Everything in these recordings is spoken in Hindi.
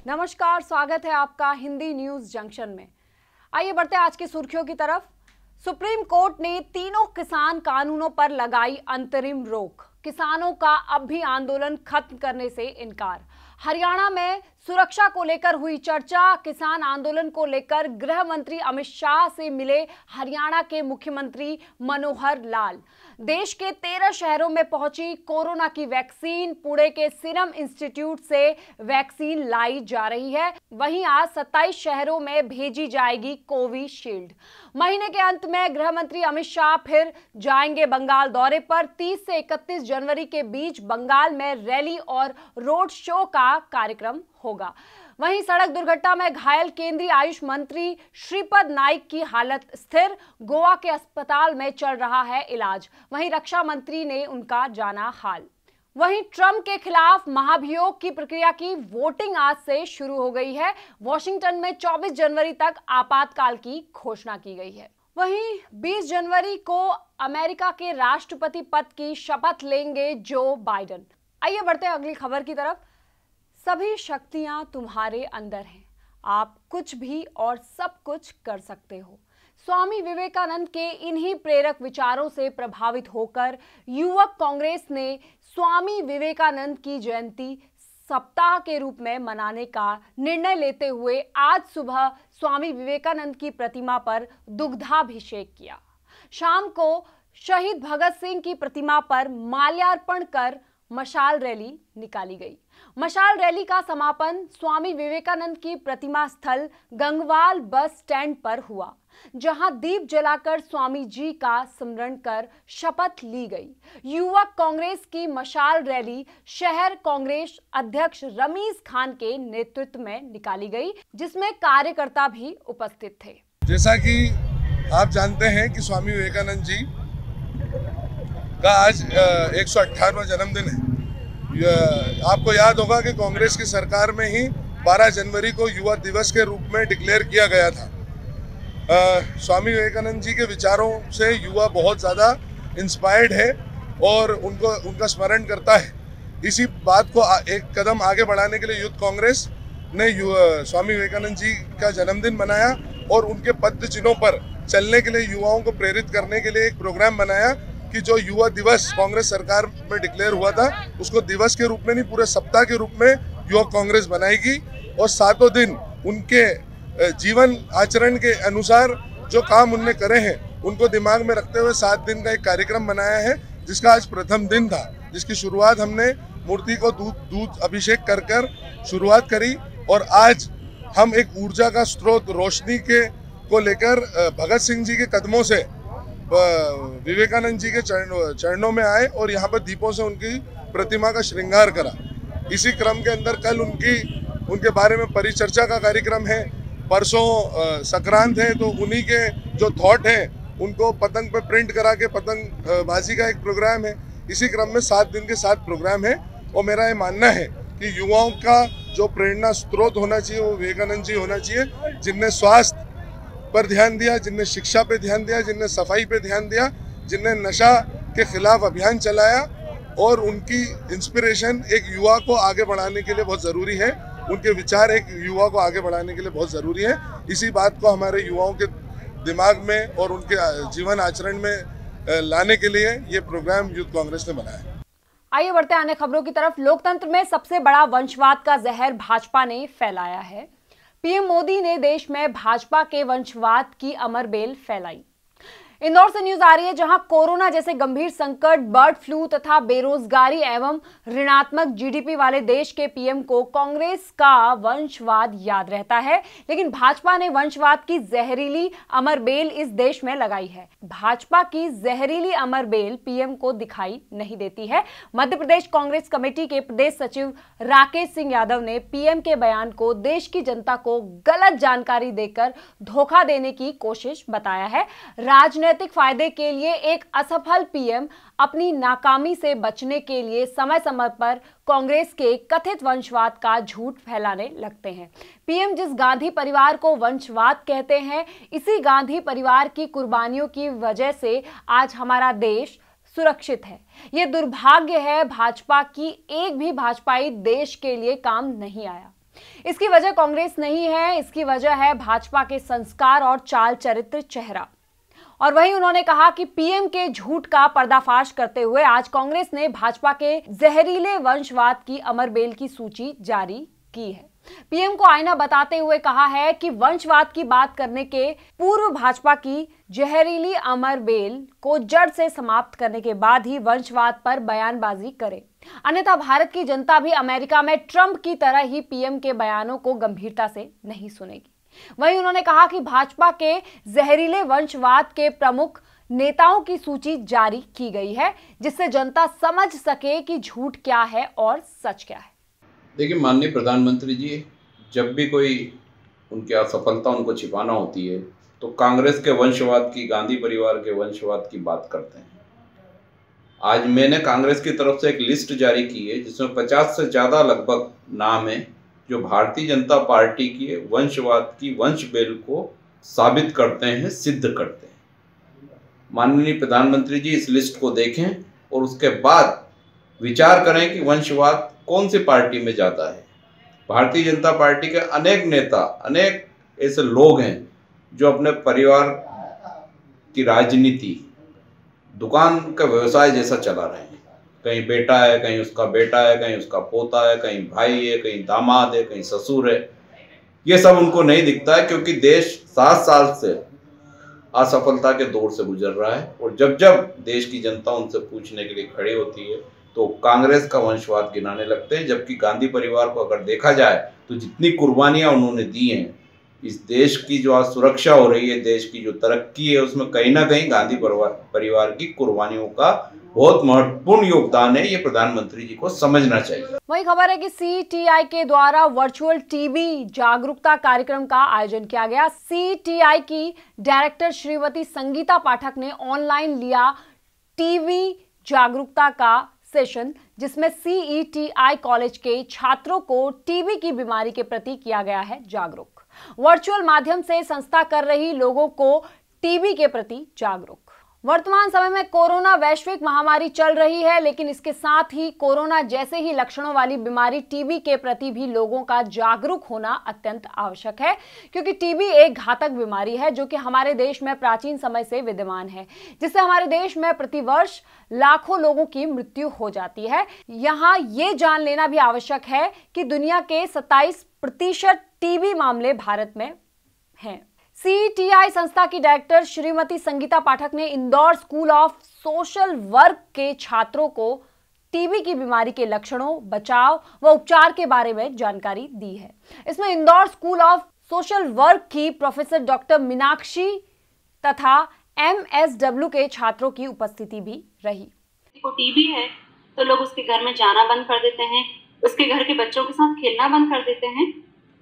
नमस्कार, स्वागत है आपका हिंदी न्यूज जंक्शन में। आइए बढ़ते हैं आज की सुर्खियों की तरफ। सुप्रीम कोर्ट ने तीनों किसान कानूनों पर लगाई अंतरिम रोक। किसानों का अब भी आंदोलन खत्म करने से इनकार। हरियाणा में सुरक्षा को लेकर हुई चर्चा। किसान आंदोलन को लेकर गृह मंत्री अमित शाह से मिले हरियाणा के मुख्यमंत्री मनोहर लाल। देश के 13 शहरों में पहुंची कोरोना की वैक्सीन। पुणे के सीरम इंस्टीट्यूट से वैक्सीन लाई जा रही है। वहीं आज 27 शहरों में भेजी जाएगी कोविशील्ड। महीने के अंत में गृह मंत्री अमित शाह फिर जाएंगे बंगाल दौरे पर। 30 से 31 जनवरी के बीच बंगाल में रैली और रोड शो का कार्यक्रम होगा। वहीं सड़क दुर्घटना में घायल केंद्रीय आयुष मंत्री श्रीपद नाइक की हालत स्थिर। गोवा के अस्पताल में चल रहा है इलाज। वहीं रक्षा मंत्री ने उनका जाना हाल। वहीं ट्रंप के खिलाफ महाभियोग की प्रक्रिया की वोटिंग आज से शुरू हो गई है। वॉशिंगटन में 24 जनवरी तक आपातकाल की घोषणा की गई है। वहीं 20 जनवरी को अमेरिका के राष्ट्रपति पद की शपथ लेंगे जो बाइडेन। आइए बढ़ते हैं अगली खबर की तरफ। सभी शक्तियां तुम्हारे अंदर हैं, आप कुछ भी और सब कुछ कर सकते हो। स्वामी विवेकानंद के इन्हीं प्रेरक विचारों से प्रभावित होकर युवक कांग्रेस ने स्वामी विवेकानंद की जयंती सप्ताह के रूप में मनाने का निर्णय लेते हुए आज सुबह स्वामी विवेकानंद की प्रतिमा पर दुग्धाभिषेक किया। शाम को शहीद भगत सिंह की प्रतिमा पर माल्यार्पण कर मशाल रैली निकाली गई। मशाल रैली का समापन स्वामी विवेकानंद की प्रतिमा स्थल गंगवाल बस स्टैंड पर हुआ, जहां दीप जलाकर स्वामी जी का स्मरण कर शपथ ली गई। युवक कांग्रेस की मशाल रैली शहर कांग्रेस अध्यक्ष रमीज खान के नेतृत्व में निकाली गई, जिसमें कार्यकर्ता भी उपस्थित थे। जैसा कि आप जानते हैं कि स्वामी विवेकानंद जी का आज 118वां जन्मदिन है। आपको याद होगा कि कांग्रेस की सरकार में ही 12 जनवरी को युवा दिवस के रूप में डिक्लेयर किया गया था। स्वामी विवेकानंद जी के विचारों से युवा बहुत ज़्यादा इंस्पायर्ड है और उनका स्मरण करता है। इसी बात को एक कदम आगे बढ़ाने के लिए यूथ कांग्रेस ने स्वामी विवेकानंद जी का जन्मदिन मनाया और उनके पद चिन्हों पर चलने के लिए युवाओं को प्रेरित करने के लिए एक प्रोग्राम बनाया कि जो युवा दिवस कांग्रेस सरकार में डिक्लेयर हुआ था उसको दिवस के रूप में नहीं, पूरे सप्ताह के रूप में युवा कांग्रेस बनाएगी और 7 दिन उनके जीवन आचरण के अनुसार जो काम उनने करे हैं उनको दिमाग में रखते हुए 7 दिन का एक कार्यक्रम बनाया है, जिसका आज प्रथम दिन था, जिसकी शुरुआत हमने मूर्ति को दूध अभिषेक कर शुरुआत करी। और आज हम एक ऊर्जा का स्रोत रोशनी को लेकर भगत सिंह जी के कदमों से विवेकानंद जी के चरणों में आए और यहाँ पर दीपों से उनकी प्रतिमा का श्रृंगार करा। इसी क्रम के अंदर कल उनके बारे में परिचर्चा का कार्यक्रम है। परसों संक्रांत है तो उन्हीं के जो थॉट हैं उनको पतंग पे प्रिंट करा के पतंग बाजी का एक प्रोग्राम है। इसी क्रम में 7 दिन के 7 प्रोग्राम है और मेरा ये मानना है कि युवाओं का जो प्रेरणा स्रोत होना चाहिए वो विवेकानंद जी होना चाहिए, जिनने स्वास्थ्य पर ध्यान दिया, जिनने शिक्षा पे ध्यान दिया, जिनने सफाई पे ध्यान दिया, जिनने नशा के खिलाफ अभियान चलाया। और उनकी इंस्पिरेशन एक युवा को आगे बढ़ाने के लिए बहुत ज़रूरी है, उनके विचार एक युवा को आगे बढ़ाने के लिए बहुत ज़रूरी है। इसी बात को हमारे युवाओं के दिमाग में और उनके जीवन आचरण में लाने के लिए ये प्रोग्राम यूथ कांग्रेस ने बनाया। आइए बढ़ते हैं अन्य खबरों की तरफ। लोकतंत्र में सबसे बड़ा वंशवाद का जहर भाजपा ने फैलाया है। पीएम मोदी ने देश में भाजपा के वंशवाद की अमर बेल फैलाई। इंदौर से न्यूज आ रही है, जहां कोरोना जैसे गंभीर संकट, बर्ड फ्लू तथा बेरोजगारी एवं ऋणात्मक जीडीपी वाले देश के पीएम को कांग्रेस का वंशवाद याद रहता है, लेकिन भाजपा ने वंशवाद की जहरीली अमर बेल इस देश में लगाई है। भाजपा की जहरीली अमर बेल पीएम को दिखाई नहीं देती है। मध्य प्रदेश कांग्रेस कमेटी के प्रदेश सचिव राकेश सिंह यादव ने पीएम के बयान को देश की जनता को गलत जानकारी देकर धोखा देने की कोशिश बताया है। राजनीतिक फायदे के लिए एक असफल पीएम अपनी नाकामी से बचने के लिए समय समय पर कांग्रेस के कथित वंशवाद का झूठ फैलाने लगते हैं। पीएम जिस गांधी परिवार को वंशवाद कहते हैं, इसी गांधी परिवार की कुर्बानियों की वजह से आज हमारा देश सुरक्षित है। ये दुर्भाग्य है, भाजपा की एक भी भाजपाई देश के लिए काम नहीं आया। इसकी वजह कांग्रेस नहीं है, इसकी वजह है भाजपा के संस्कार और चाल चरित्र चेहरा। और वहीं उन्होंने कहा कि पीएम के झूठ का पर्दाफाश करते हुए आज कांग्रेस ने भाजपा के जहरीले वंशवाद की अमर बेल की सूची जारी की है। पीएम को आईना बताते हुए कहा है कि वंशवाद की बात करने के पूर्व भाजपा की जहरीली अमर बेल को जड़ से समाप्त करने के बाद ही वंशवाद पर बयानबाजी करे, अन्यथा भारत की जनता भी अमेरिका में ट्रंप की तरह ही पीएम के बयानों को गंभीरता से नहीं सुनेगी। वहीं उन्होंने कहा कि भाजपा के जहरीले वंशवाद के प्रमुख नेताओं की सूची जारी की गई है, जिससे जनता समझ सके कि झूठ क्या है और सच क्या है। देखिए माननीय प्रधानमंत्री जी, जब भी कोई उनकी असफलता उनको छिपाना होती है तो कांग्रेस के वंशवाद की, गांधी परिवार के वंशवाद की बात करते हैं। आज मैंने कांग्रेस की तरफ से एक लिस्ट जारी की है जिसमें 50 से ज़्यादा लगभग नाम है जो भारतीय जनता पार्टी की वंशवाद की वंश बेल को साबित करते हैं, सिद्ध करते हैं। माननीय प्रधानमंत्री जी इस लिस्ट को देखें और उसके बाद विचार करें कि वंशवाद कौन सी पार्टी में जाता है। भारतीय जनता पार्टी के अनेक नेता, अनेक ऐसे लोग हैं जो अपने परिवार की राजनीति दुकान का व्यवसाय जैसा चला रहे हैं। कहीं बेटा है, कहीं उसका बेटा है, कहीं उसका पोता है, कहीं भाई है, कहीं दामाद है, कहीं ससुर है। ये सब उनको नहीं दिखता है क्योंकि देश 7 साल से असफलता के दौर से गुजर रहा है और जब जब देश की जनता उनसे पूछने के लिए खड़ी होती है तो कांग्रेस का वंशवाद गिनाने लगते हैं। जबकि गांधी परिवार को अगर देखा जाए तो जितनी कुर्बानियां उन्होंने दी हैं, इस देश की जो आज सुरक्षा हो रही है, देश की जो तरक्की है, उसमें कहीं ना कहीं गांधी परिवार की कुर्बानियों का बहुत महत्वपूर्ण योगदान है। ये प्रधानमंत्री जी को समझना चाहिए। वही खबर है कि सीटीआई के द्वारा वर्चुअल टीबी जागरूकता कार्यक्रम का आयोजन किया गया। सीटीआई की डायरेक्टर श्रीमती संगीता पाठक ने ऑनलाइन लिया टीबी जागरूकता का सेशन, जिसमें सीईटीआई कॉलेज के छात्रों को टीबी की बीमारी के प्रति किया गया है जागरूक। वर्चुअल माध्यम से संस्था कर रही लोगों को टीबी के प्रति जागरूक। वर्तमान समय में कोरोना वैश्विक महामारी चल रही है, लेकिन इसके साथ ही कोरोना जैसे ही लक्षणों वाली बीमारी टीबी के प्रति भी लोगों का जागरूक होना अत्यंत आवश्यक है, क्योंकि टीबी एक घातक बीमारी है जो कि हमारे देश में प्राचीन समय से विद्यमान है, जिससे हमारे देश में प्रतिवर्ष लाखों लोगों की मृत्यु हो जाती है। यहाँ ये जान लेना भी आवश्यक है कि दुनिया के 27% टीबी मामले भारत में हैं। सीटीआई संस्था की डायरेक्टर श्रीमती संगीता पाठक ने Indore school of social work के छात्रों को टीबी की बीमारी के लक्षणों, बचाव व उपचार के बारे में जानकारी दी है। इसमें Indore school of social work की प्रोफेसर डॉक्टर मीनाक्षी तथा MSW के छात्रों की उपस्थिति भी रही। को टीबी है तो लोग उसके घर में जाना बंद कर देते हैं, उसके घर के बच्चों के साथ खेलना बंद कर देते हैं,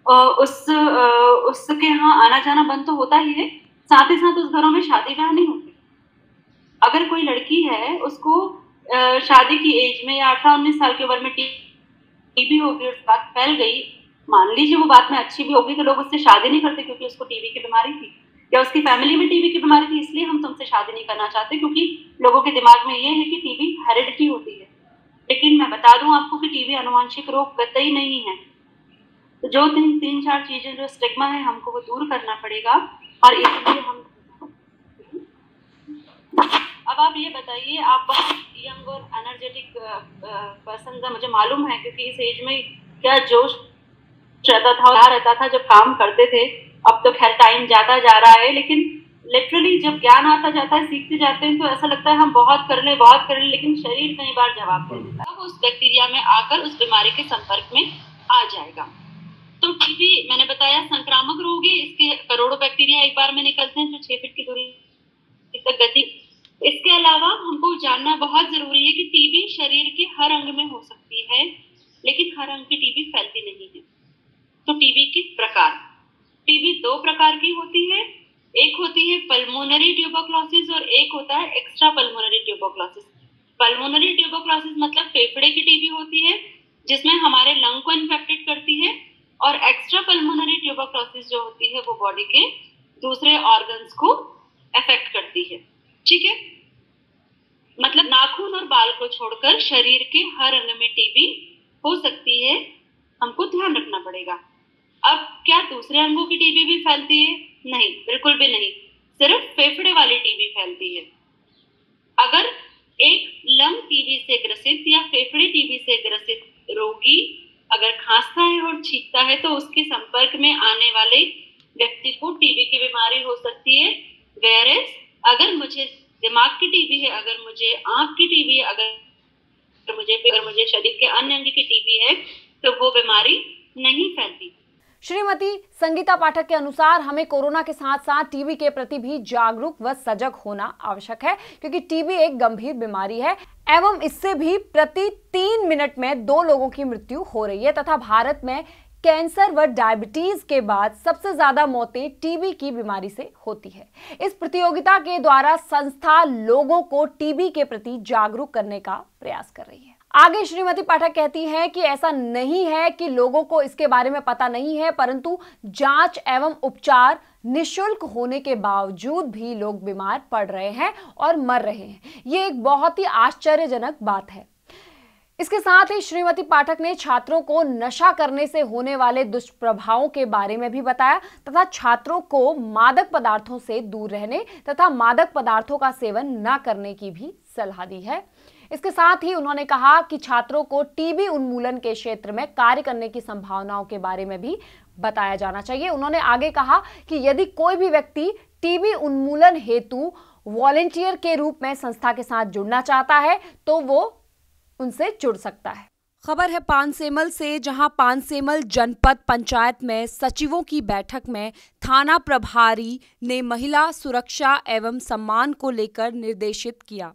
उसके यहाँ आना जाना बंद तो होता ही है, साथ ही साथ उस घरों में शादी ब्याह नहीं होती। अगर कोई लड़की है उसको शादी की एज में या 18-19 साल की उम्र में टीबी हो गई, उस बात फैल गई, मान लीजिए वो बात में अच्छी भी होगी तो लोग उससे शादी नहीं करते क्योंकि उसको टीबी की बीमारी थी या उसकी फैमिली में टीबी की बीमारी थी, इसलिए हम तुमसे शादी नहीं करना चाहते, क्योंकि लोगों के दिमाग में ये है कि टीबी हेरिडिटी होती है। लेकिन मैं बता दूं आपको कि टीबी अनुवांशिक रोग कतई नहीं है। तो जो 3-4 चीजें जो स्टिग्मा है हमको वो दूर करना पड़ेगा। और इसलिए हम अब आप ये बताइए, आप बहुत यंग और एनर्जेटिक पर्सन था, मुझे मालूम है, क्योंकि इस एज में क्या जोश रहता था जब काम करते थे। अब तो खैर टाइम जाता जा रहा है, लेकिन लिटरली जब ज्ञान आता जाता है, सीखते जाते हैं, तो ऐसा लगता है हम बहुत कर लें, लेकिन शरीर कई बार जवाब दे देता है, वो उस बैक्टीरिया में आकर उस बीमारी के संपर्क में आ जाएगा। तो टीबी मैंने बताया संक्रामक रोग है, इसके करोड़ों बैक्टीरिया एक बार में निकलते हैं जो 6 फीट की दूरी तक गति। इसके अलावा हमको जानना बहुत जरूरी है कि टीबी शरीर के हर अंग में हो सकती है, लेकिन हर अंग की टीबी फैलती नहीं है। तो टीबी के प्रकार, टीबी 2 प्रकार की होती है, एक होती है पल्मोनरी ट्यूबरक्लोसिस और एक होता है extra pulmonary tuberculosis. Pulmonary tuberculosis मतलब फेफड़े की टीबी होती है जिसमें हमारे लंग को इन्फेक्टेड करती है, और एक्स्ट्रा पल्मोनरी ट्यूबरक्लोसिस जो होती है वो बॉडी के दूसरे ऑर्गन्स को अफेक्ट करती है। ठीक है, मतलब नाखून और बाल को छोड़कर शरीर के हर अंग में टीबी हो सकती है, हमको ध्यान रखना पड़ेगा। अब क्या दूसरे अंगों की टीबी भी फैलती है? नहीं, बिल्कुल भी नहीं, सिर्फ फेफड़े वाली टीबी फैलती है। अगर एक लंग टीबी से ग्रसित या फेफड़े टीबी से ग्रसित रोगी अगर खांसता है और छींकता है तो उसके संपर्क में आने वाले व्यक्ति को टीबी की बीमारी हो सकती है। वेयरएज अगर मुझे दिमाग की टीबी है, अगर मुझे आंख की टीबी है, अगर मुझे शरीर के अन्य अंग की टीबी है तो वो बीमारी नहीं फैलती। श्रीमती संगीता पाठक के अनुसार हमें कोरोना के साथ साथ टीबी के प्रति भी जागरूक व सजग होना आवश्यक है, क्योंकि टीबी एक गंभीर बीमारी है एवं इससे भी प्रति 3 मिनट में 2 लोगों की मृत्यु हो रही है तथा भारत में कैंसर व डायबिटीज के बाद सबसे ज्यादा मौतें टीबी की बीमारी से होती है। इस प्रतियोगिता के द्वारा संस्था लोगों को टीबी के प्रति जागरूक करने का प्रयास कर रही है। आगे श्रीमती पाठक कहती हैं कि ऐसा नहीं है कि लोगों को इसके बारे में पता नहीं है, परंतु जांच एवं उपचार निःशुल्क होने के बावजूद भी लोग बीमार पड़ रहे हैं और मर रहे हैं। ये एक बहुत ही आश्चर्यजनक बात है। इसके साथ ही श्रीमती पाठक ने छात्रों को नशा करने से होने वाले दुष्प्रभावों के बारे में भी बताया तथा छात्रों को मादक पदार्थों से दूर रहने तथा मादक पदार्थों का सेवन न करने की भी सलाह दी है। इसके साथ ही उन्होंने कहा कि छात्रों को टीबी उन्मूलन के क्षेत्र में कार्य करने की संभावनाओं के बारे में भी बताया जाना चाहिए। उन्होंने आगे कहा कि यदि कोई भी व्यक्ति टीबी उन्मूलन हेतु वॉलंटियर के रूप में संस्था के साथ जुड़ना चाहता है तो वो उनसे जुड़ सकता है। खबर है पानसेमल से, जहां पानसेमल जनपद पंचायत में सचिवों की बैठक में थाना प्रभारी ने महिला सुरक्षा एवं सम्मान को लेकर निर्देशित किया।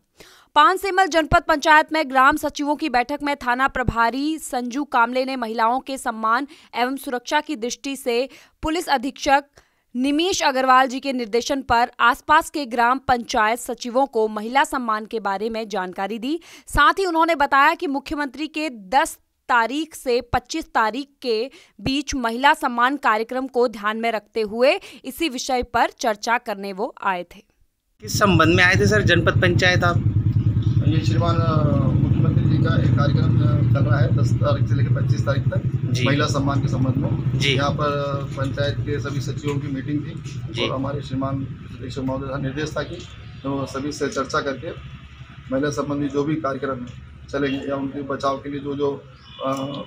पानसेमल जनपद पंचायत में ग्राम सचिवों की बैठक में थाना प्रभारी संजू कामले ने महिलाओं के सम्मान एवं सुरक्षा की दृष्टि से पुलिस अधीक्षक निमिष अग्रवाल जी के निर्देशन पर आसपास के ग्राम पंचायत सचिवों को महिला सम्मान के बारे में जानकारी दी। साथ ही उन्होंने बताया कि मुख्यमंत्री के 10 तारीख से 25 तारीख के बीच महिला सम्मान कार्यक्रम को ध्यान में रखते हुए इसी विषय पर चर्चा करने वो आए थे। किस संबंध में आए थे सर जनपद पंचायत आप? ये श्रीमान मुख्यमंत्री जी का एक कार्यक्रम चल रहा है 10 तारीख से लेकर 25 तारीख तक महिला सम्मान के संबंध में। यहाँ पर पंचायत के सभी सचिवों की मीटिंग थी और हमारे श्रीमान अध्यक्ष महोदय का निर्देश था कि तो सभी से चर्चा करके महिला संबंधी जो भी कार्यक्रम चलेंगे या उनके बचाव के लिए जो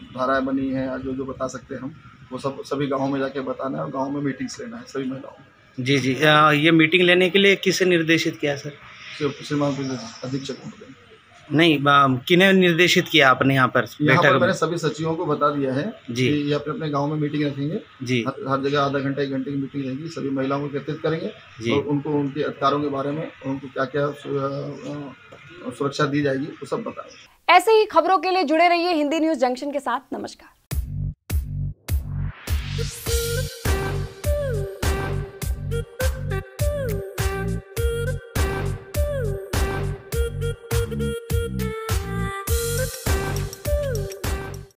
धाराएं बनी हैं या जो बता सकते हैं हम वो सब सभी गाँव में जाके बताना है और गाँव में मीटिंग्स लेना है सभी महिलाओं में। जी जी, ये मीटिंग लेने के लिए किसे निर्देशित किया सर? श्रीमान अधीक्षक नहीं, किन्हें निर्देशित किया आपने यहाँ पर बैठक में? मैंने सभी सचिवों को बता दिया है जी कि ये अपने अपने गांव में मीटिंग रखेंगे जी। हर जगह आधा घंटा 1 घंटे की मीटिंग रहेगी, सभी महिलाओं को एकत्रित करेंगे और उनको उनके अधिकारों के बारे में उनको क्या क्या सुरक्षा दी जाएगी वो सब बताएंगे। ऐसे ही खबरों के लिए जुड़े रहिए हिंदी न्यूज़ जंक्शन के साथ। नमस्कार।